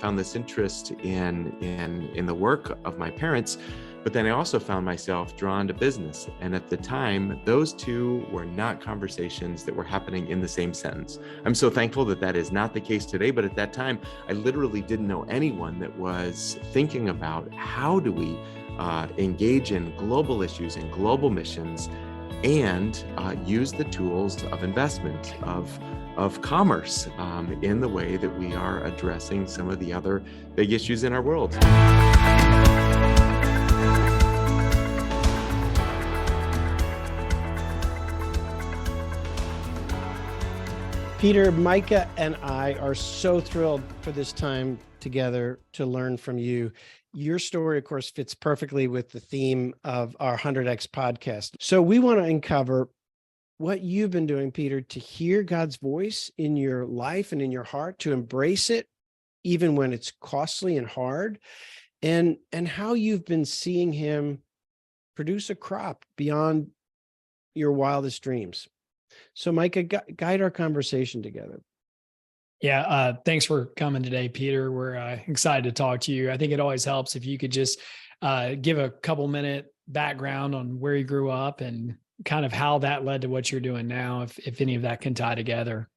found this interest in the work of my parents, but then I also found myself drawn to business. And at the time, those two were not conversations that were happening in the same sentence. I'm so thankful that that is not the case today, but at that time, I literally didn't know anyone that was thinking about how do we engage in global issues and global missions and use the tools of investment, of commerce in the way that we are addressing some of the other big issues in our world. Peter, Micah, and I are so thrilled for this time together to learn from you. Your story, of course, fits perfectly with the theme of our 100X podcast. So we want to uncover what you've been doing, Peter, to hear God's voice in your life and in your heart, to embrace it, even when it's costly and hard, and how you've been seeing him produce a crop beyond your wildest dreams. So Micah, guide our conversation together. Yeah, thanks for coming today, Peter. We're excited to talk to you. I think it always helps if you could just give a couple minute background on where you grew up and kind of how that led to what you're doing now, if any of that can tie together.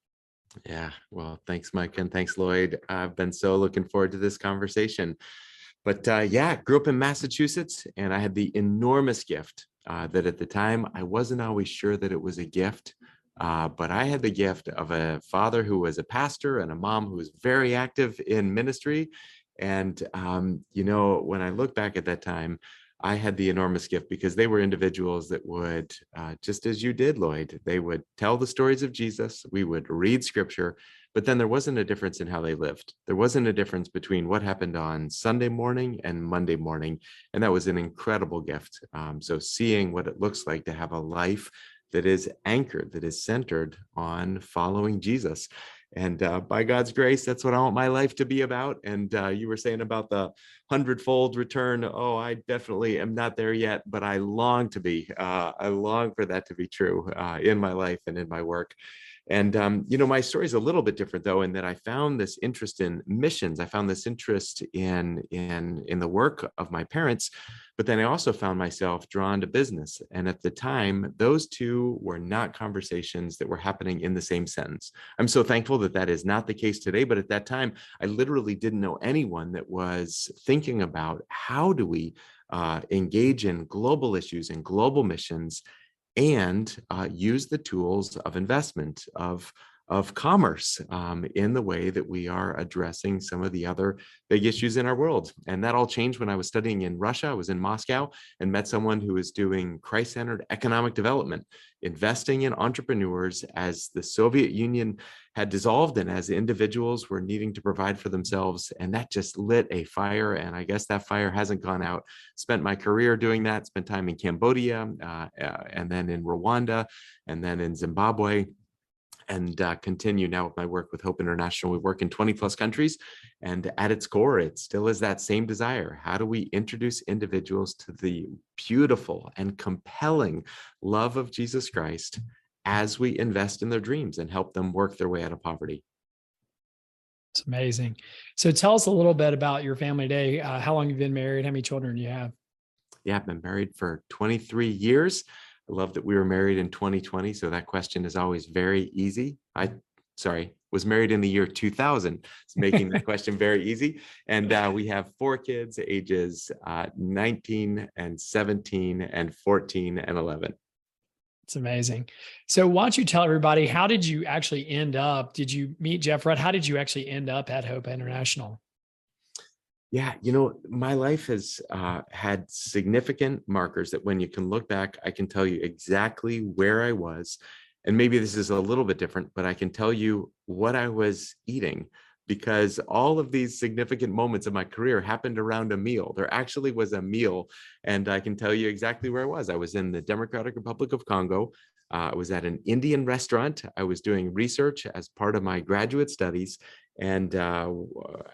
Yeah, well, thanks, Mike, and thanks, Lloyd. I've been so looking forward to this conversation. But grew up in Massachusetts, and I had the enormous gift that at the time, I wasn't always sure that it was a gift, but I had the gift of a father who was a pastor and a mom who was very active in ministry. And, when I look back at that time, I had the enormous gift because they were individuals that would, just as you did, Lloyd, they would tell the stories of Jesus. We would read scripture, but then there wasn't a difference in how they lived. There wasn't a difference between what happened on Sunday morning and Monday morning. And that was an incredible gift. So seeing what it looks like to have a life that is anchored, that is centered on following Jesus. And by God's grace, that's what I want my life to be about. And you were saying about the 100-fold return. Oh, I definitely am not there yet, but I long to be. I long for that to be true in my life and in my work. And, my story is a little bit different, though, in that I found this interest in missions. I found this interest in the work of my parents, but then I also found myself drawn to business. And at the time, those two were not conversations that were happening in the same sentence. I'm so thankful that that is not the case today. But at that time, I literally didn't know anyone that was thinking about how do we engage in global issues and global missions and use the tools of investment, of commerce in the way that we are addressing some of the other big issues in our world. And that all changed when I was studying in Russia. I was in Moscow and met someone who was doing Christ-centered economic development, investing in entrepreneurs as the Soviet Union had dissolved and as individuals were needing to provide for themselves. And that just lit a fire. And I guess that fire hasn't gone out. Spent my career doing that, spent time in Cambodia and then in Rwanda and then in Zimbabwe. And continue now with my work with Hope International. We work in 20 plus countries. And at its core, it still is that same desire. How do we introduce individuals to the beautiful and compelling love of Jesus Christ as we invest in their dreams and help them work their way out of poverty? It's amazing. So tell us a little bit about your family today. How long you've been married? How many children do you have? Yeah, I've been married for 23 years. I love that we were married in 2020. So that question is always very easy. Was married in the year 2000. It's making that question very easy. And we have 4 kids, ages 19 and 17 and 14 and 11. It's amazing. So why don't you tell everybody, how did you actually end up? Did you meet Jeff Rudd? How did you actually end up at Hope International? Yeah, my life has had significant markers that when you can look back, I can tell you exactly where I was. And maybe this is a little bit different, but I can tell you what I was eating because all of these significant moments of my career happened around a meal. There actually was a meal, and I can tell you exactly where I was. I was in the Democratic Republic of Congo. I was at an Indian restaurant. I was doing research as part of my graduate studies. And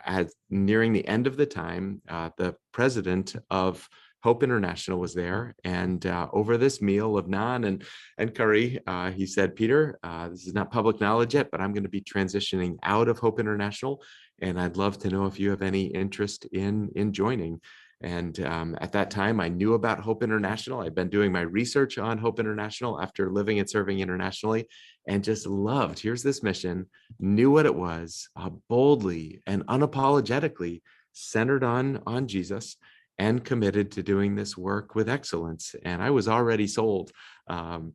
as nearing the end of the time, the president of Hope International was there. And over this meal of naan and curry, he said, Peter, this is not public knowledge yet, but I'm going to be transitioning out of Hope International and I'd love to know if you have any interest in joining. And at that time, I knew about Hope International. I'd been doing my research on Hope International after living and serving internationally, and just loved, here's this mission, knew what it was, boldly and unapologetically centered on Jesus, and committed to doing this work with excellence. And I was already sold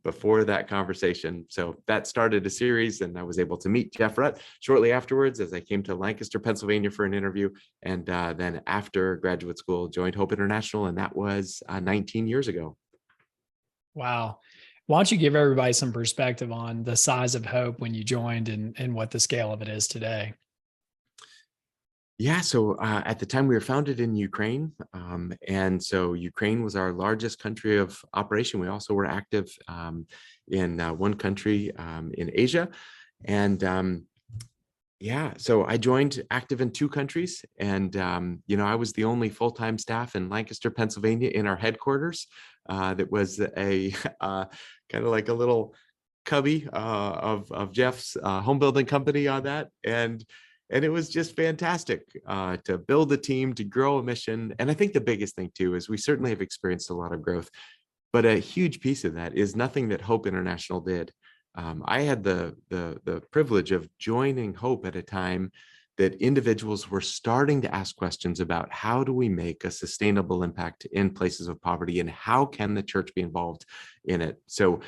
before that conversation. So that started a series, and I was able to meet Jeff Rutt shortly afterwards as I came to Lancaster, Pennsylvania for an interview. And then after graduate school, joined Hope International, and that was 19 years ago. Wow. Why don't you give everybody some perspective on the size of Hope when you joined and what the scale of it is today? Yeah, so at the time we were founded in Ukraine, and so Ukraine was our largest country of operation. We also were active in one country in Asia, and yeah, so I joined active in 2 countries, and I was the only full-time staff in Lancaster, Pennsylvania, in our headquarters. That was a kind of like a little cubby of Jeff's home building company on that, and it was just fantastic to build a team, to grow a mission. And I think the biggest thing too is we certainly have experienced a lot of growth, but a huge piece of that is nothing that Hope International did. I had the privilege of joining Hope at a time that individuals were starting to ask questions about how do we make a sustainable impact in places of poverty, and how can the church be involved in it. So,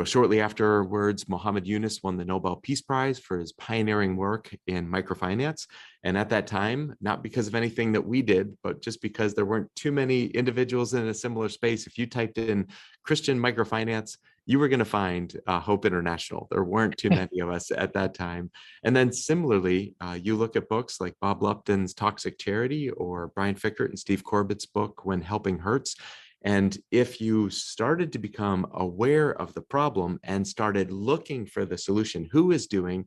shortly afterwards, Muhammad Yunus won the Nobel Peace Prize for his pioneering work in microfinance. And at that time, not because of anything that we did, but just because there weren't too many individuals in a similar space, if you typed in Christian microfinance, you were going to find Hope International. There weren't too many of us at that time. And then similarly, you look at books like Bob Lupton's Toxic Charity, or Brian Fickert and Steve Corbett's book, When Helping Hurts. And if you started to become aware of the problem and started looking for the solution, who is doing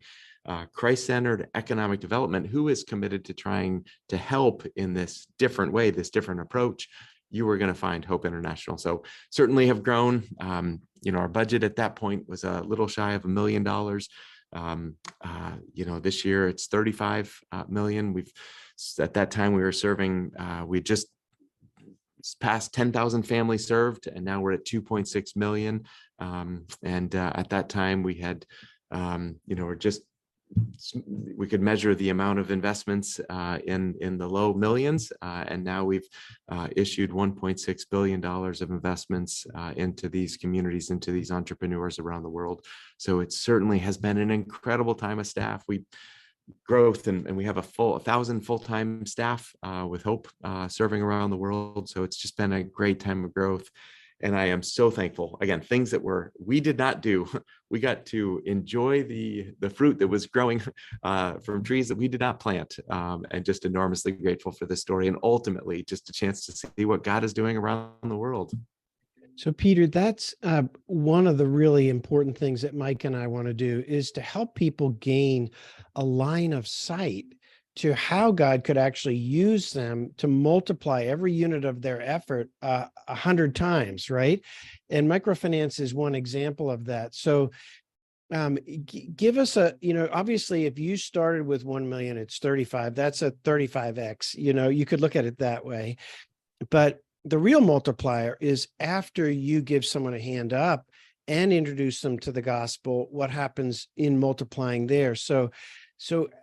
Christ-centered economic development, who is committed to trying to help in this different way, this different approach, you were going to find Hope International. So certainly have grown. Our budget at that point was a little shy of $1 million. This year it's 35 million. At that time we were serving, we just passed 10,000 families served, and now we're at 2.6 million. At that time we had, we could measure the amount of investments in the low millions, and now we've issued $1.6 billion of investments into these communities, into these entrepreneurs around the world. So it certainly has been an incredible time of staff. Growth, and we have 1,000 full-time staff with Hope serving around the world. So it's just been a great time of growth. And I am so thankful. Again, things that we did not do. We got to enjoy the fruit that was growing from trees that we did not plant, and just enormously grateful for this story, and ultimately just a chance to see what God is doing around the world. So Peter, that's one of the really important things that Mike and I want to do, is to help people gain a line of sight to how God could actually use them to multiply every unit of their effort 100 times, right? And microfinance is one example of that. So give us obviously if you started with 1 million, it's 35, that's a 35x, you could look at it that way. But the real multiplier is after you give someone a hand up and introduce them to the gospel, what happens in multiplying there. So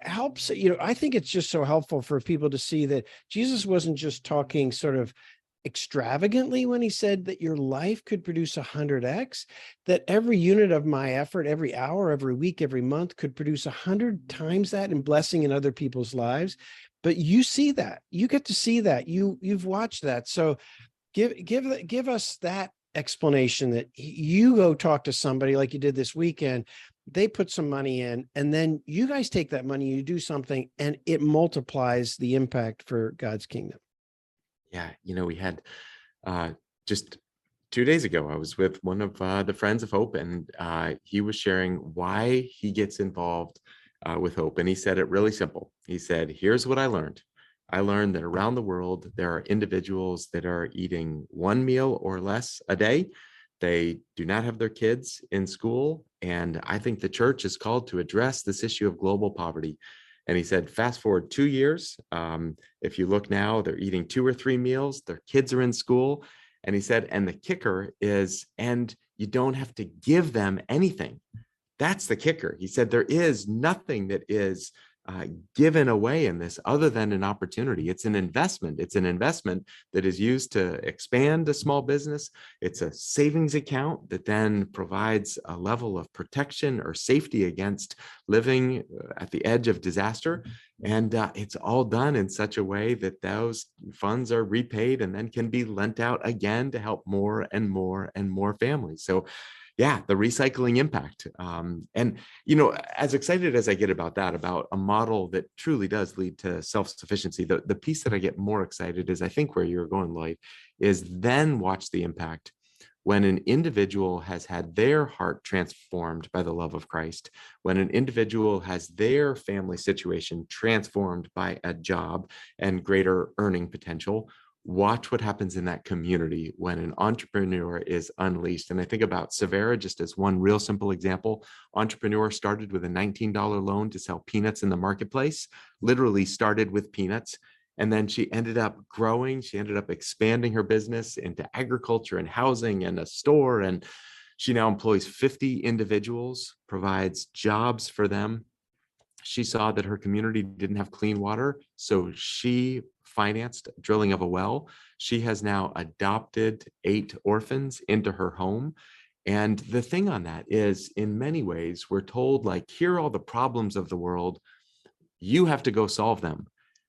helps, I think it's just so helpful for people to see that Jesus wasn't just talking sort of extravagantly when he said that your life could produce 100x, that every unit of my effort, every hour, every week, every month could produce 100 times that in blessing in other people's lives. But you see that, you get to see that, you've watched that. So give us that explanation, that you go talk to somebody like you did this weekend, they put some money in, and then you guys take that money, you do something, and it multiplies the impact for God's kingdom. Yeah, we had just 2 days ago, I was with one of the Friends of Hope, and he was sharing why he gets involved with Hope. And he said it really simple. He said, here's what I learned. I learned that around the world, there are individuals that are eating one meal or less a day. They do not have their kids in school. And I think the church is called to address this issue of global poverty. And he said, fast forward 2 years. If you look now, they're eating 2 or 3 meals. Their kids are in school. And he said, and the kicker is, and you don't have to give them anything. That's the kicker. He said, there is nothing that is given away in this other than an opportunity. It's an investment. It's an investment that is used to expand a small business. It's a savings account that then provides a level of protection or safety against living at the edge of disaster. And it's all done in such a way that those funds are repaid and then can be lent out again to help more and more and more families. So yeah, the recycling impact. And, as excited as I get about that, about a model that truly does lead to self-sufficiency, the piece that I get more excited is, I think where you're going, Lloyd, is then watch the impact when an individual has had their heart transformed by the love of Christ, when an individual has their family situation transformed by a job and greater earning potential. Watch what happens in that community when an entrepreneur is unleashed. And I think about Severa just as one real simple example. Entrepreneur started with a $19 loan to sell peanuts in the marketplace, literally started with peanuts. And then she ended up growing. She ended up expanding her business into agriculture and housing and a store. And she now employs 50 individuals, provides jobs for them. She saw that her community didn't have clean water, so she financed drilling of a well. She has now adopted 8 orphans into her home. And the thing on that is, in many ways, we're told, like, here are all the problems of the world. You have to go solve them,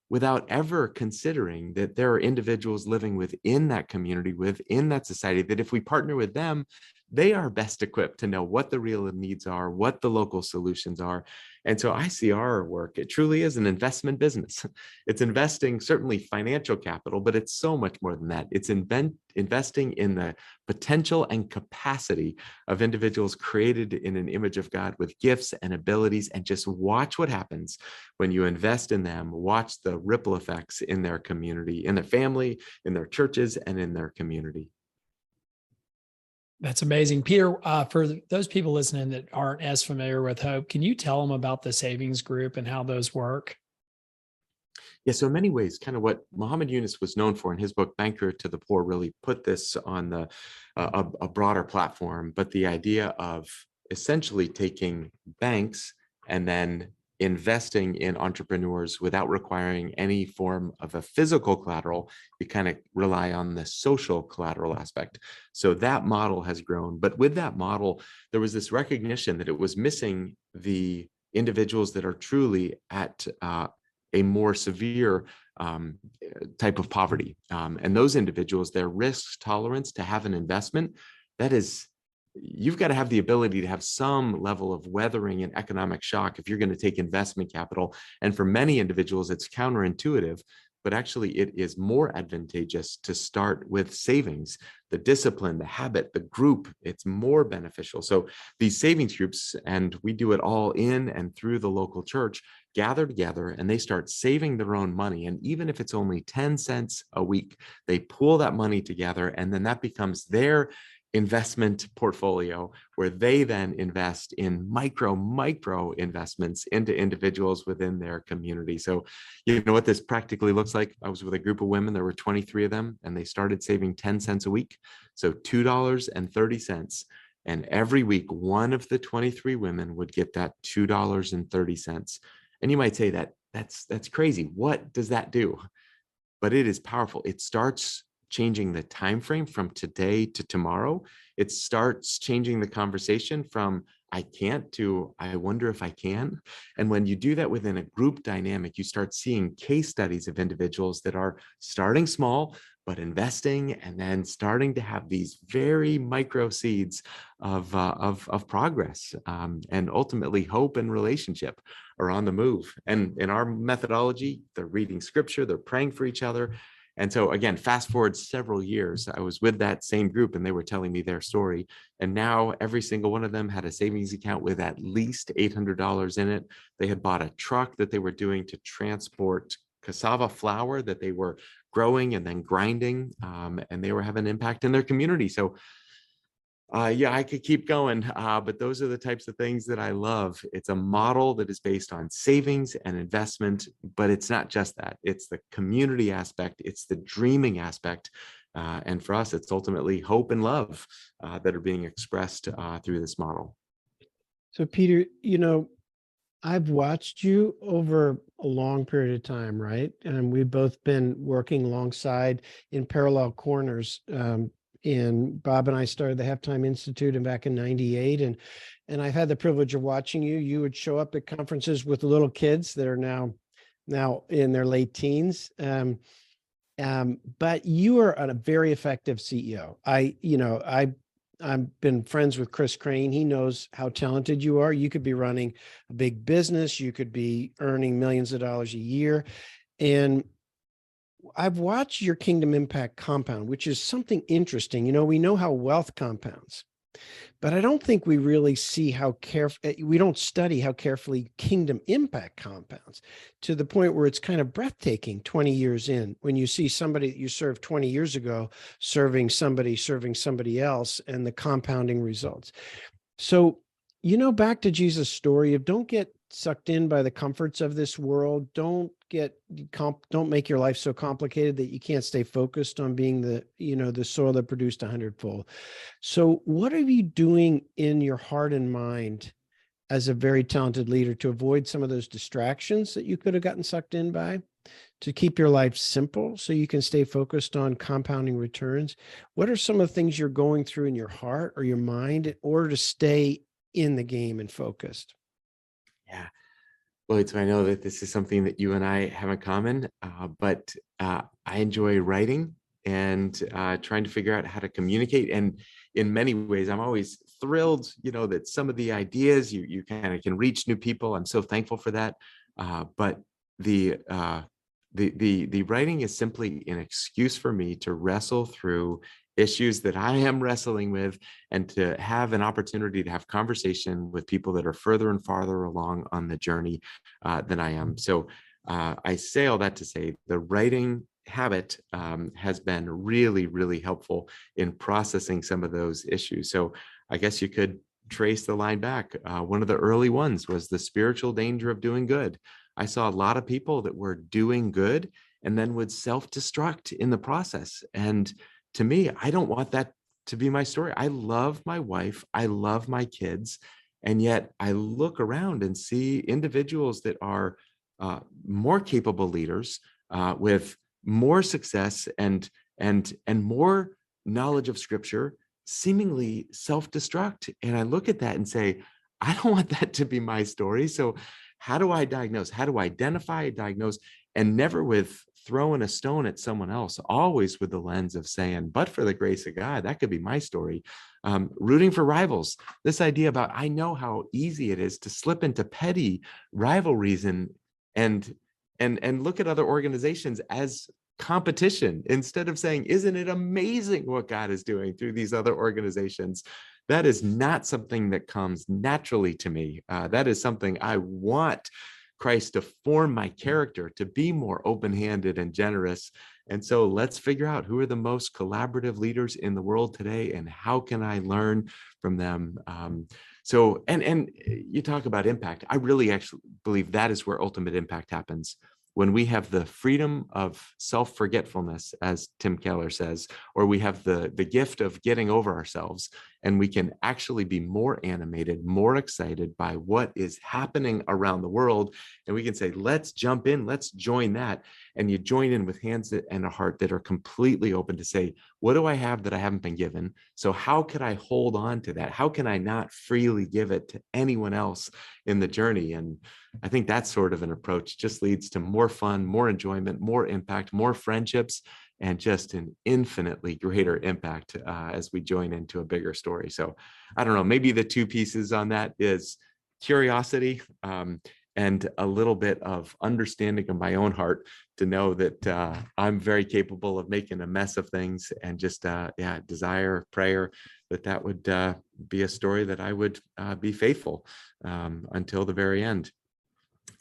without ever considering that there are individuals living within that community, within that society, that if we partner with them, they are best equipped to know what the real needs are, what the local solutions are. And so I see our work, it truly is an investment business. It's investing certainly financial capital, but it's so much more than that. It's investing in the potential and capacity of individuals created in an image of God with gifts and abilities, and just watch what happens when you invest in them. Watch the ripple effects in their community, in their family, in their churches, and in their community. That's amazing. Peter, for those people listening that aren't as familiar with Hope, can you tell them about the savings group and how those work? Yeah, so in many ways, kind of what Muhammad Yunus was known for in his book, Banker to the Poor, really put this on a broader platform. But the idea of essentially taking banks and then investing in entrepreneurs without requiring any form of a physical collateral, you kind of rely on the social collateral aspect. So that model has grown. But with that model, there was this recognition that it was missing the individuals that are truly at a more severe type of poverty. And those individuals, their risk tolerance to have an investment, that is, you've got to have the ability to have some level of weathering an economic shock if you're going to take investment capital. And for many individuals, it's counterintuitive, but actually it is more advantageous to start with savings. The discipline, the habit, the group, it's more beneficial. So these savings groups, and we do it all in and through the local church, gather together and they start saving their own money. And even if it's only 10 cents a week, they pool that money together, and then that becomes their investment portfolio, where they then invest in micro investments into individuals within their community. So you know what this practically looks like? I was with a group of women, there were 23 of them, and they started saving 10 cents a week. So $2.30. And every week, one of the 23 women would get that $2.30. And you might say that's crazy. What does that do? But it is powerful. It starts changing the time frame from today to tomorrow. It starts changing the conversation from I can't to I wonder if I can. And when you do that within a group dynamic, you start seeing case studies of individuals that are starting small, but investing and then starting to have these very micro seeds of progress, and ultimately hope and relationship are on the move. And in our methodology, they're reading scripture, they're praying for each other. And so again, fast forward several years, I was with that same group and they were telling me their story. And now every single one of them had a savings account with at least $800 in it. They had bought a truck that they were doing to transport cassava flour that they were growing and then grinding, and they were having an impact in their community. So Yeah, I could keep going, but those are the types of things that I love. It's a model that is based on savings and investment, but it's not just that. It's the community aspect, it's the dreaming aspect. And for us, it's ultimately hope and love that are being expressed through this model. So, Peter, I've watched you over a long period of time, right? And we've both been working alongside in parallel corners. And Bob and I started the Halftime Institute back in '98, and I've had the privilege of watching you. You would show up at conferences with little kids that are now in their late teens. But you are a very effective CEO. I've been friends with Chris Crane. He knows how talented you are. You could be running a big business. You could be earning millions of dollars a year. And I've watched your Kingdom Impact compound, which is something interesting. We know how wealth compounds, but I don't think we really see we don't study how carefully Kingdom Impact compounds to the point where it's kind of breathtaking 20 years in when you see somebody that you served 20 years ago serving somebody else and the compounding results. So, back to Jesus' story of don't get sucked in by the comforts of this world. Don't make your life so complicated that you can't stay focused on being the soil that produced 100-fold. So what are you doing in your heart and mind as a very talented leader to avoid some of those distractions that you could have gotten sucked in by, to keep your life simple so you can stay focused on compounding returns? What are some of the things you're going through in your heart or your mind in order to stay in the game and focused? Yeah. Lloyd, so I know that this is something that you and I have in common, but I enjoy writing and trying to figure out how to communicate. And in many ways, I'm always thrilled, that some of the ideas you kind of can reach new people. I'm so thankful for that. But the writing is simply an excuse for me to wrestle through issues that I am wrestling with, and to have an opportunity to have conversation with people that are further and farther along on the journey than I am. So I say all that to say the writing habit has been really, really helpful in processing some of those issues. So I guess you could trace the line back. One of the early ones was the spiritual danger of doing good. I saw a lot of people that were doing good and then would self-destruct in the process. And to me, I don't want that to be my story. I love my wife. I love my kids. And yet I look around and see individuals that are more capable leaders with more success and more knowledge of scripture, seemingly self-destruct. And I look at that and say, I don't want that to be my story. So how do I diagnose? How do I identify, diagnose, and never with throwing a stone at someone else, always with the lens of saying, but for the grace of God, that could be my story. Rooting for rivals, this idea about, I know how easy it is to slip into petty rivalries and look at other organizations as competition instead of saying, isn't it amazing what God is doing through these other organizations? That is not something that comes naturally to me. That is something I want Christ to form my character, to be more open-handed and generous. And so let's figure out who are the most collaborative leaders in the world today, and how can I learn from them? So you talk about impact. I really actually believe that is where ultimate impact happens. When we have the freedom of self-forgetfulness, as Tim Keller says, or we have the gift of getting over ourselves, and we can actually be more animated, more excited by what is happening around the world. And we can say, let's jump in, let's join that. And you join in with hands and a heart that are completely open to say, what do I have that I haven't been given? So how could I hold on to that? How can I not freely give it to anyone else in the journey? And I think that sort of an approach just leads to more fun, more enjoyment, more impact, more friendships, and just an infinitely greater impact as we join into a bigger story. So I don't know, maybe the two pieces on that is curiosity and a little bit of understanding of my own heart to know that I'm very capable of making a mess of things, and just desire, prayer that would be a story that I would be faithful until the very end.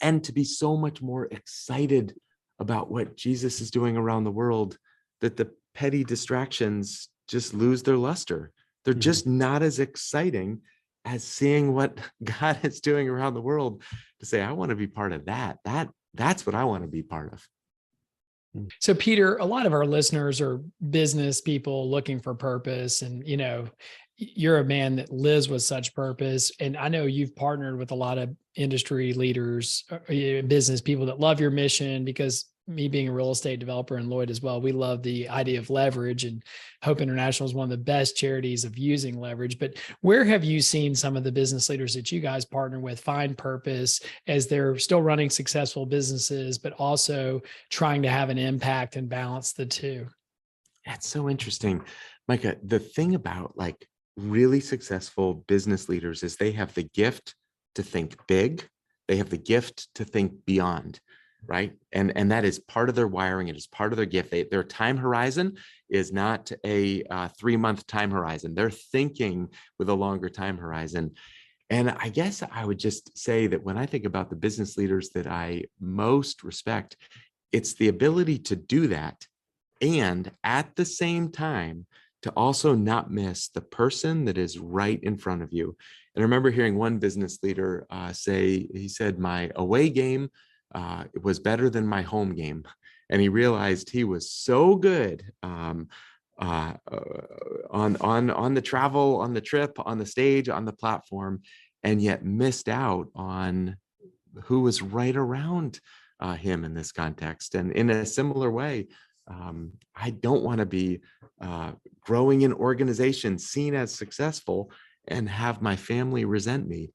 And to be so much more excited about what Jesus is doing around the world, that the petty distractions just lose their luster. They're just not as exciting as seeing what God is doing around the world to say, I want to be part of that. That's what I want to be part of. So, Peter, a lot of our listeners are business people looking for purpose. And, you're a man that lives with such purpose. And I know you've partnered with a lot of industry leaders, business people that love your mission, because me being a real estate developer and Lloyd as well, we love the idea of leverage, and Hope International is one of the best charities of using leverage. But where have you seen some of the business leaders that you guys partner with find purpose as they're still running successful businesses, but also trying to have an impact and balance the two? That's so interesting, Micah. The thing about like really successful business leaders is they have the gift to think big. They have the gift to think beyond, right? And that is part of their wiring. It is part of their gift. Their time horizon is not a 3-month time horizon. They're thinking with a longer time horizon. And I guess I would just say that when I think about the business leaders that I most respect, it's the ability to do that, and at the same time, to also not miss the person that is right in front of you. And I remember hearing one business leader say, he said, my away game was better than my home game. And he realized he was so good on the travel, on the trip, on the stage, on the platform, and yet missed out on who was right around him in this context. And in a similar way, I don't want to be growing an organization seen as successful and have my family resent me.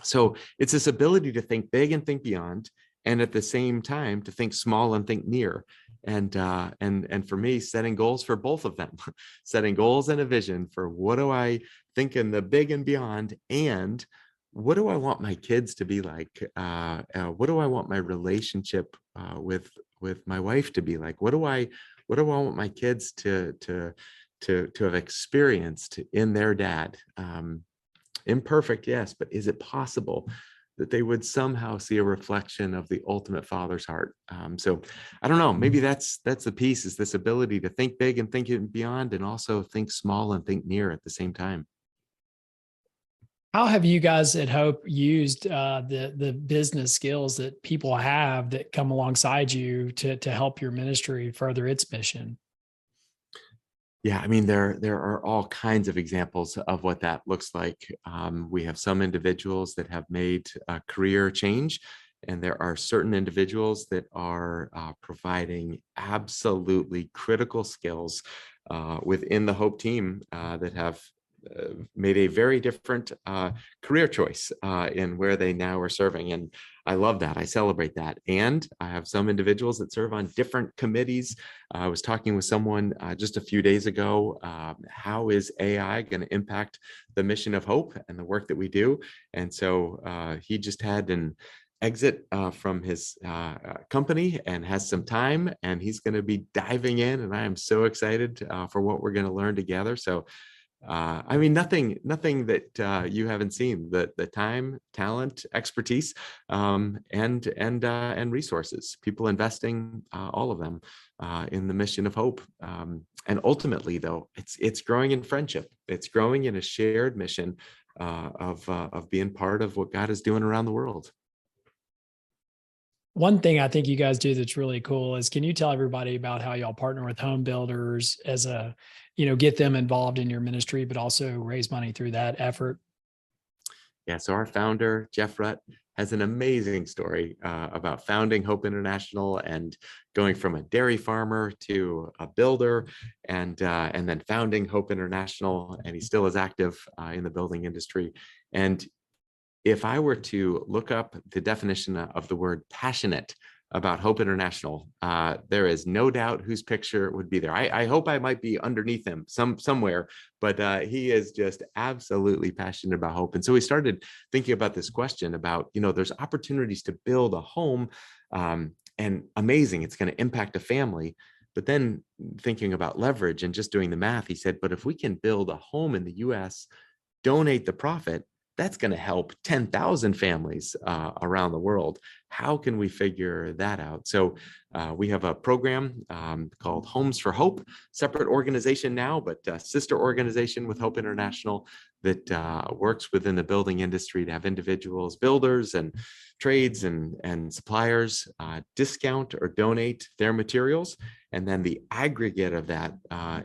So it's this ability to think big and think beyond, and at the same time to think small and think near. And for me, setting goals for both of them, setting goals and a vision for what do I think in the big and beyond, and what do I want my kids to be like? What do I want my relationship with my wife to be like? What do I want my kids to have experienced in their dad? Imperfect, yes, but is it possible that they would somehow see a reflection of the ultimate Father's heart? So I don't know, maybe that's the piece, is this ability to think big and think beyond, and also think small and think near at the same time. How have you guys at Hope used the business skills that people have that come alongside you to help your ministry further its mission? Yeah, I mean, there are all kinds of examples of what that looks like. We have some individuals that have made a career change, and there are certain individuals that are providing absolutely critical skills within the Hope team that have made a very different career choice in where they now are serving. And I love that. I celebrate that. And I have some individuals that serve on different committees. I was talking with someone just a few days ago. How is AI going to impact the mission of Hope and the work that we do? And so he just had an exit from his company and has some time, and he's going to be diving in. And I am so excited for what we're going to learn together. So I mean, nothing that you haven't seen, the time, talent, expertise, and resources, people investing all of them in the mission of Hope. And ultimately, though, it's growing in friendship. It's growing in a shared mission of being part of what God is doing around the world. One thing I think you guys do that's really cool is, can you tell everybody about how y'all partner with home builders as get them involved in your ministry, but also raise money through that effort? Yeah, so our founder, Jeff Rutt, has an amazing story about founding Hope International and going from a dairy farmer to a builder, and then founding Hope International, and he still is active in the building industry. And if I were to look up the definition of the word passionate about Hope International, there is no doubt whose picture would be there. I hope I might be underneath him somewhere, but he is just absolutely passionate about hope. And so we started thinking about this question about, there's opportunities to build a home, and amazing, it's going to impact a family. But then thinking about leverage and just doing the math, he said, but if we can build a home in the US, donate the profit, that's going to help 10,000 families around the world. how can we figure that out? So we have a program called Homes for Hope, separate organization now, but sister organization with Hope International that works within the building industry to have individuals, builders and trades and suppliers discount or donate their materials. And then the aggregate of that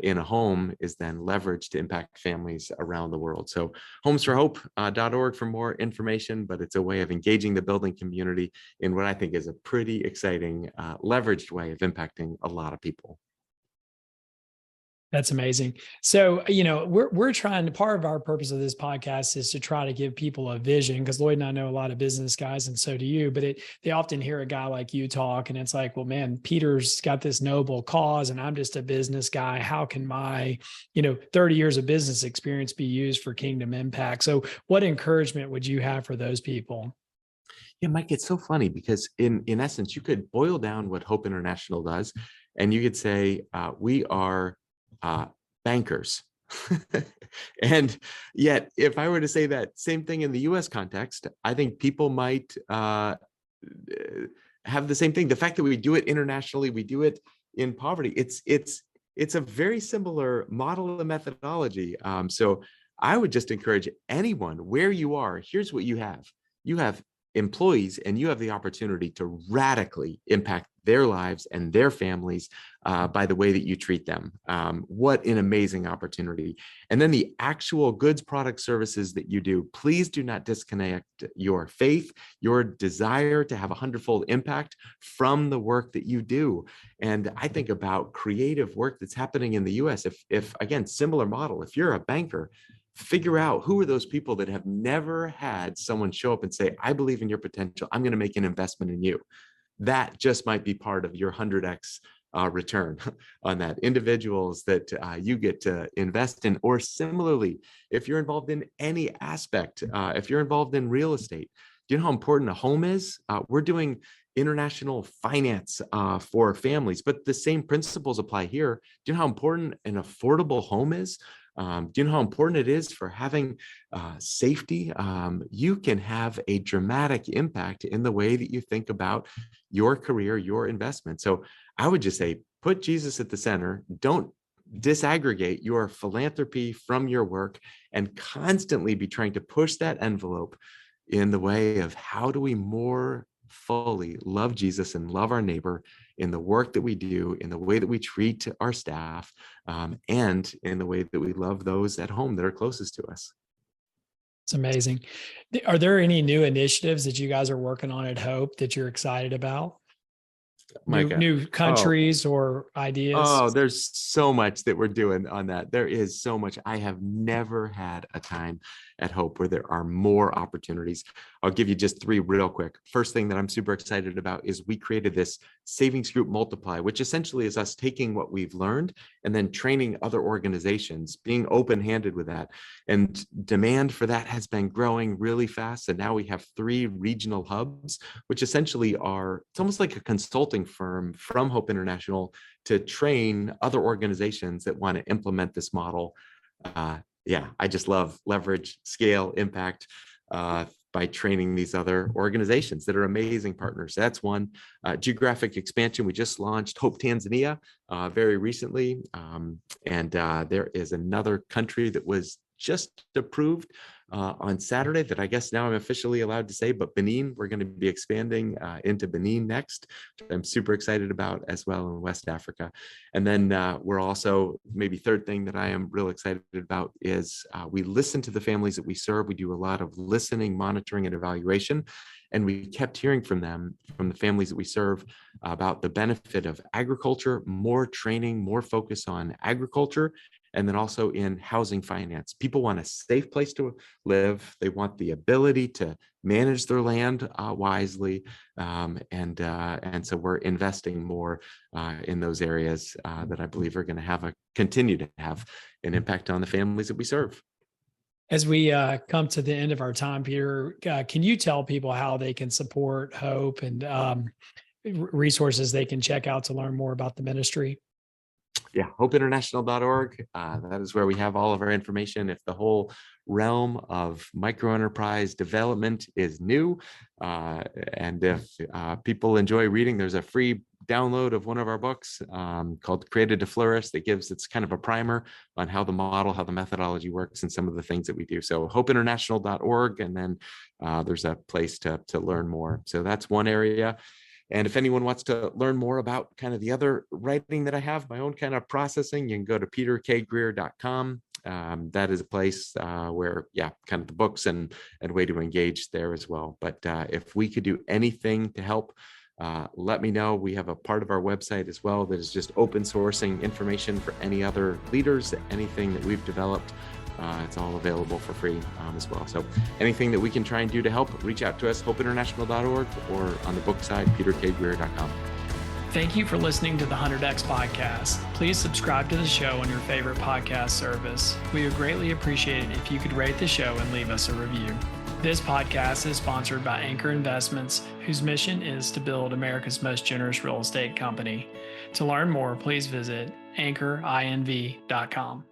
in a home is then leveraged to impact families around the world. So homesforhope.org for more information, but it's a way of engaging the building community in what I think is a pretty exciting leveraged way of impacting a lot of people. That's amazing. So, we're trying to, part of our purpose of this podcast is to try to give people a vision, because Lloyd and I know a lot of business guys, and so do you, but they often hear a guy like you talk and it's like, well, man, Peter's got this noble cause and I'm just a business guy. How can my, 30 years of business experience be used for kingdom impact? So what encouragement would you have for those people? Yeah, Mike, it's so funny because in essence, you could boil down what Hope International does, and you could say, we are bankers. And yet, if I were to say that same thing in the US context, I think people might have the same thing. The fact that we do it internationally, we do it in poverty, it's a very similar model and methodology. So I would just encourage anyone, where you are, here's what you have. You have employees, and you have the opportunity to radically impact their lives and their families by the way that you treat them. What an amazing opportunity. And then the actual goods, products, services that you do, please do not disconnect your faith, your desire to have a hundredfold impact from the work that you do. And I think about creative work that's happening in the US. If again, similar model, if you're a banker, figure out who are those people that have never had someone show up and say, I believe in your potential. I'm going to make an investment in you. That just might be part of your 100x return on that. Individuals that you get to invest in, or similarly, if you're involved in any aspect, if you're involved in real estate, do you know how important a home is? We're doing international finance for families, but the same principles apply here. Do you know how important an affordable home is? Do you know how important it is for having safety? You can have a dramatic impact in the way that you think about your career, your investment. So I would just say, put Jesus at the center. Don't disaggregate your philanthropy from your work, and constantly be trying to push that envelope in the way of how do we more fully love Jesus and love our neighbor in the work that we do, in the way that we treat our staff, and in the way that we love those at home that are closest to us. It's amazing. Are there any new initiatives that you guys are working on at Hope that you're excited about? Micah. New countries or ideas? There's so much that we're doing on that. There is so much. I have never had a time at Hope where there are more opportunities. I'll give you just three real quick. First thing that I'm super excited about is we created this savings group multiply, which essentially is us taking what we've learned and then training other organizations, being open-handed with that. And demand for that has been growing really fast. And now we have 3 regional hubs, which essentially are, it's almost like a consulting firm from Hope International to train other organizations that want to implement this model. I just love leverage, scale, impact by training these other organizations that are amazing partners. That's one. Geographic expansion. We just launched Hope Tanzania very recently. And there is another country that was just approved on Saturday that I guess now I'm officially allowed to say, but Benin, we're going to be expanding into Benin next. I'm super excited about as well in West Africa. And then we're also, maybe third thing that I am real excited about is we listen to the families that we serve. We do a lot of listening, monitoring, and evaluation. And we kept hearing from them, from the families that we serve, about the benefit of agriculture, more training, more focus on agriculture, and then also in housing finance. People want a safe place to live. They want the ability to manage their land wisely. And so we're investing more in those areas that I believe are going to continue to have an impact on the families that we serve. As we come to the end of our time, Peter, can you tell people how they can support Hope and resources they can check out to learn more about the ministry? yeah, hopeinternational.org. That is where we have all of our information. If the whole realm of microenterprise development is new, and if people enjoy reading, there's a free download of one of our books called Created to Flourish that gives, it's kind of a primer on how the model, how the methodology works, and some of the things that we do. So hopeinternational.org, and then there's a place to learn more. So that's one area. And if anyone wants to learn more about kind of the other writing that I have, my own kind of processing, you can go to peterkgreer.com. That is a place where, yeah, kind of the books and way to engage there as well. But if we could do anything to help, let me know. We have a part of our website as well that is just open sourcing information for any other leaders, anything that we've developed. It's all available for free as well. So anything that we can try and do to help, reach out to us, hopeinternational.org, or on the book side, peterkgreer.com. Thank you for listening to the 100X podcast. Please subscribe to the show on your favorite podcast service. We would greatly appreciate it if you could rate the show and leave us a review. This podcast is sponsored by Anchor Investments, whose mission is to build America's most generous real estate company. To learn more, please visit anchorinv.com.